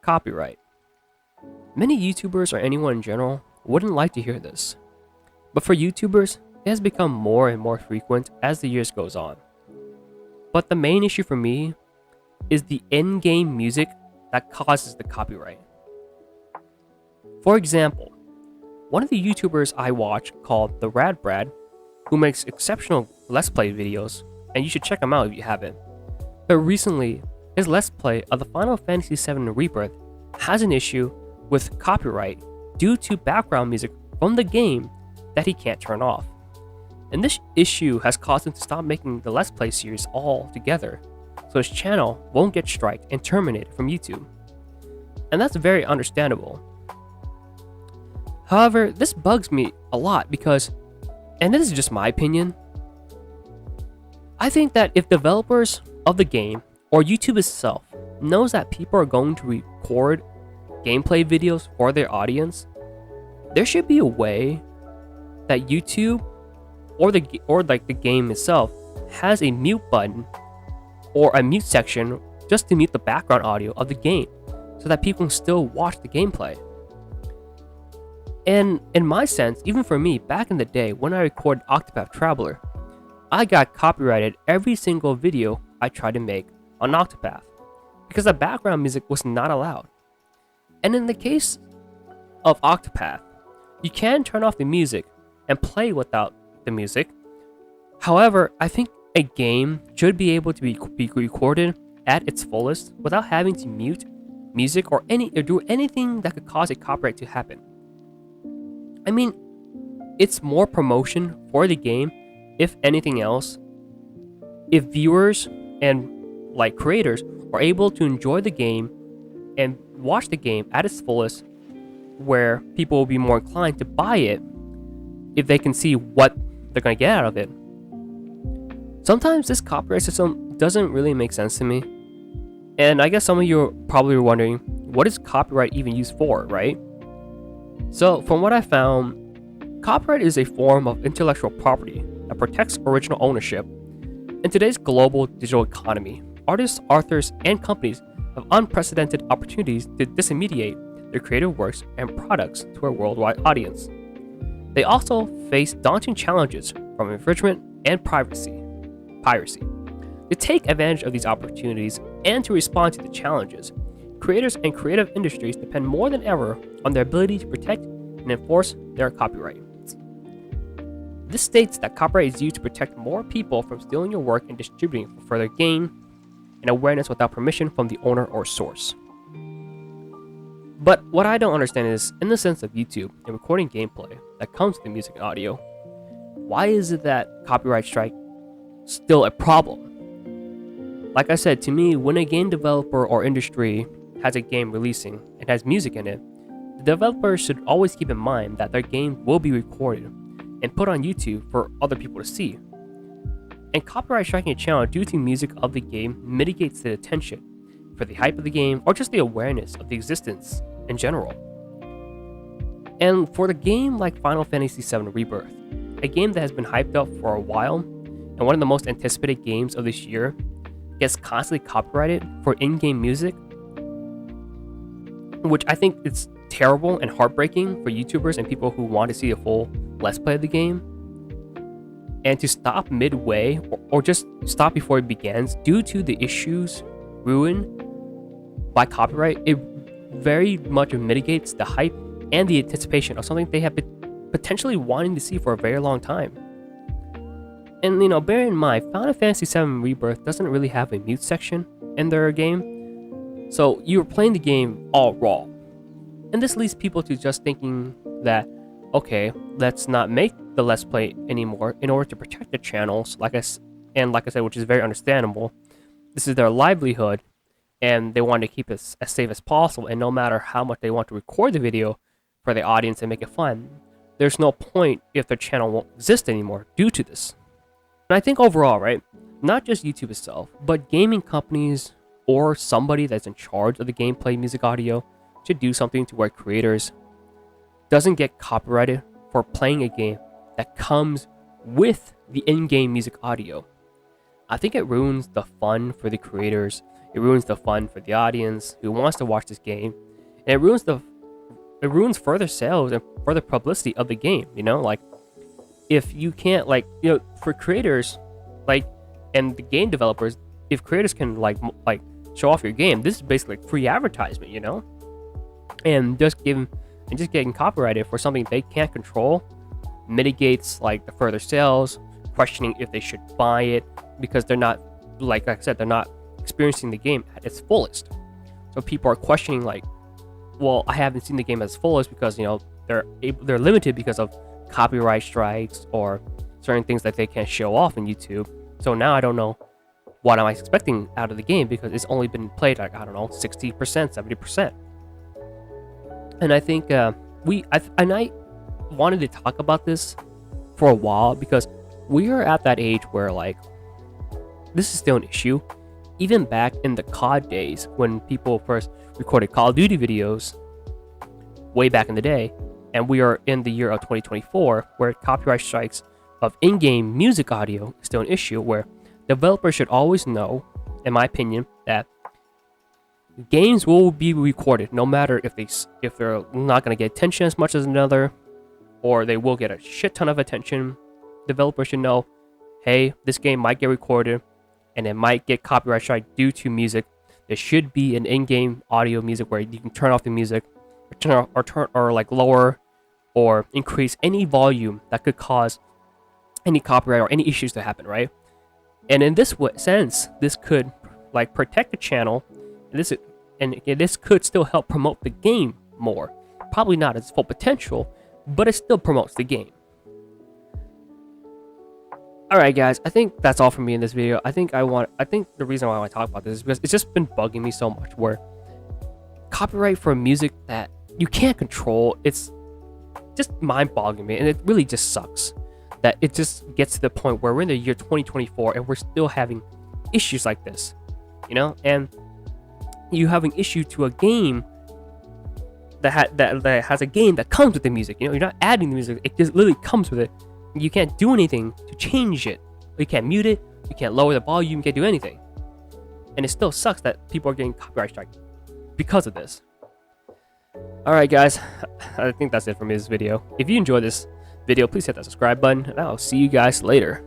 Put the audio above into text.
Copyright. Many YouTubers or anyone in general wouldn't like to hear this, but for YouTubers, it has become more and more frequent as the years goes on. But the main issue for me is the in-game music that causes the copyright. For example, one of the YouTubers I watch called The Rad Brad, who makes exceptional Let's Play videos, and you should check him out if you haven't. But recently, his Let's Play of the Final Fantasy VII Rebirth has an issue with copyright due to background music from the game that he can't turn off. And this issue has caused him to stop making the Let's Play series altogether, so his channel won't get striked and terminated from YouTube. And that's very understandable. However, this bugs me a lot because, and this is just my opinion, I think that if developers of the game or YouTube itself knows that people are going to record gameplay videos for their audience, there should be a way that YouTube or the game itself has a mute button or a mute section just to mute the background audio of the game so that people can still watch the gameplay. And in my sense, even for me, back in the day when I recorded Octopath Traveler, I got copyrighted every single video I tried to make on Octopath because the background music was not allowed. And in the case of Octopath, you can turn off the music and play without the music. However, I think a game should be able to be recorded at its fullest without having to mute music or do anything that could cause a copyright to happen. I mean, it's more promotion for the game, if anything else, if viewers and creators are able to enjoy the game and watch the game at its fullest, where people will be more inclined to buy it if they can see what they're going to get out of it. Sometimes this copyright system doesn't really make sense to me. And I guess some of you are probably wondering, what is copyright even used for, right? So from what I found, copyright is a form of intellectual property that protects original ownership. In today's global digital economy, artists, authors, and companies have unprecedented opportunities to disseminate their creative works and products to a worldwide audience. They also face daunting challenges from infringement and piracy. To take advantage of these opportunities and to respond to the challenges, creators and creative industries depend more than ever on their ability to protect and enforce their copyright. This states that copyright is used to protect more people from stealing your work and distributing it for further gain and awareness without permission from the owner or source. But what I don't understand is, in the sense of YouTube and recording gameplay that comes with the music and audio, why is it that copyright strike still a problem? Like I said, to me, when a game developer or industry has a game releasing and has music in it, the developer should always keep in mind that their game will be recorded and put on YouTube for other people to see. And copyright striking a channel due to music of the game mitigates the attention for the hype of the game or just the awareness of the existence in general. And for the game like Final Fantasy VII Rebirth, a game that has been hyped up for a while and one of the most anticipated games of this year, gets constantly copyrighted for in-game music, which I think is terrible and heartbreaking for YouTubers and people who want to see a full Let's Play of the game. And to stop midway or just stop before it begins due to the issues ruined by copyright, it very much mitigates the hype and the anticipation of something they have been potentially wanting to see for a very long time. And bear in mind, Final Fantasy VII Rebirth doesn't really have a mute section in their game, so you're playing the game all raw. And this leads people to just thinking that, okay, let's not make the Let's Play anymore in order to protect the channels, like I said, which is very understandable. This is their livelihood, and they want to keep it as safe as possible, and no matter how much they want to record the video for the audience and make it fun, there's no point if their channel won't exist anymore due to this. And I think overall, right, not just YouTube itself, but gaming companies or somebody that's in charge of the gameplay music audio should do something to where creators doesn't get copyrighted for playing a game that comes with the in-game music audio. I think it ruins the fun for the creators It ruins the fun for the audience who wants to watch this game, and it ruins further sales and further publicity of the game. Like if you can't for creators, and the game developers, if creators can show off your game, this is basically free advertisement, and just getting copyrighted for something they can't control mitigates the further sales, questioning if they should buy it because they're not, like I said, they're not experiencing the game at its fullest. So people are questioning well, I haven't seen the game at its fullest because they're limited because of copyright strikes or certain things that they can't show off on YouTube. So now I don't know what am I expecting out of the game because it's only been played 60%, 70%. And I think I wanted to talk about this for a while because we are at that age where this is still an issue. Even back in the COD days when people first recorded Call of Duty videos way back in the day, and we are in the year of 2024 where copyright strikes of in-game music audio is still an issue, where developers should always know, in my opinion, that games will be recorded no matter if they're not going to get attention as much as another, or they will get a shit ton of attention. Developers should know, hey, this game might get recorded and it might get copyright strike due to music. There should be an in-game audio music where you can turn off the music or lower or increase any volume that could cause any copyright or any issues to happen, right? And in this sense, this could protect the channel, and this could still help promote the game more. Probably not its full potential, but it still promotes the game. Alright guys, I think that's all from me in this video. I think the reason why I want to talk about this is because it's just been bugging me so much, where copyright for music that you can't control, it's just mind-boggling me, and it really just sucks that it just gets to the point where we're in the year 2024 and we're still having issues like this, and you have an issue to a game that has a game that comes with the music. You're not adding the music, it just literally comes with it. You can't do anything to change it. You can't mute it, you can't lower the volume, you can't do anything. And it still sucks that people are getting copyright strike because of this. Alright guys, I think that's it for me this video. If you enjoyed this video, please hit that subscribe button, and I'll see you guys later.